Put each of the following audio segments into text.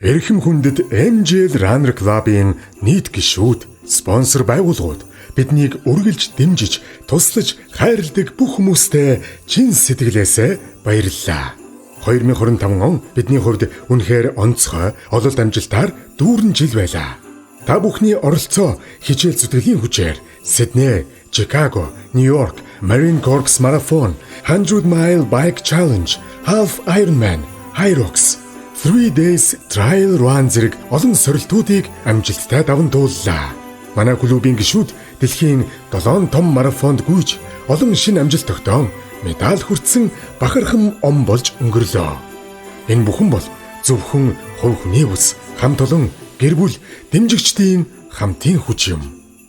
Эрхэм хүндэт MGL Runner Club-ийн нийт гишүүд, спонсор байгууллагууд биднийг үргэлж дэмжиж, туслаж, хайрладаг бүх хүмүүстээ чин сэтгэлээсээ баярлалаа. 2025 он бидний хувьд үнэхээр онцгой, ололт амжилтаар дүүрэн жил байлаа. Та бүхний оролцоо, хичээл зүтгэлийн хүчээр Сидней, Чикаго, Нью-Йорк, Marine Corps Marathon, 100 Mile Bike Challenge, Half Ironman, Hyrox, 3 Days Trial Run зэрэг олон сорилтуудыг амжилттай даван тууллаа. Манай клубын гишүүд дэлхийн 7 том марафонд гүйж олон шин амжилт тогтоон медаль хүртсэн бахархам ом болж өнгөрлөө. Энэ бүхэн бол зөвхөн хувь хүний ус, хамт олон гэр бүл дэмжигчдийн хамтын хүч юм.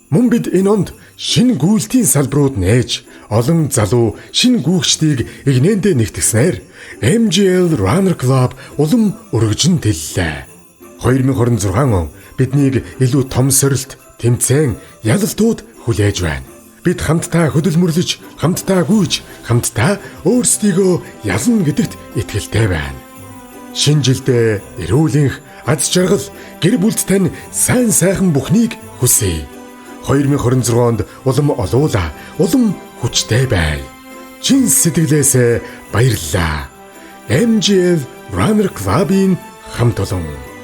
Мөн бид энэ онд шинэ гүйлтийн салбарууд нээж олон залуу шинэ гүйгчдийг игнэндээ нэгтгэснээр MGL Runner Club улам өргөжин тэллээ. 2026 он биднийг илүү том сорилт, тэмцээн, ялалтууд хүлээж байна. Бид хамтдаа хөдөлмөрлөж, хамтдаа гүйж, хамтдаа өөрсдийгөө ялна гэдэгт итгэлтэй байна. Шинэ жилдээ эрүүлэнх, аз жаргал, гэр бүлд тань сайн сайхан бүхнийг хүсье. 2026 онд улам олуула, улам хүчтэй бай. Чин сэтгэлээсээ баярлалаа. MGL Runner Club-ийн хамт олон.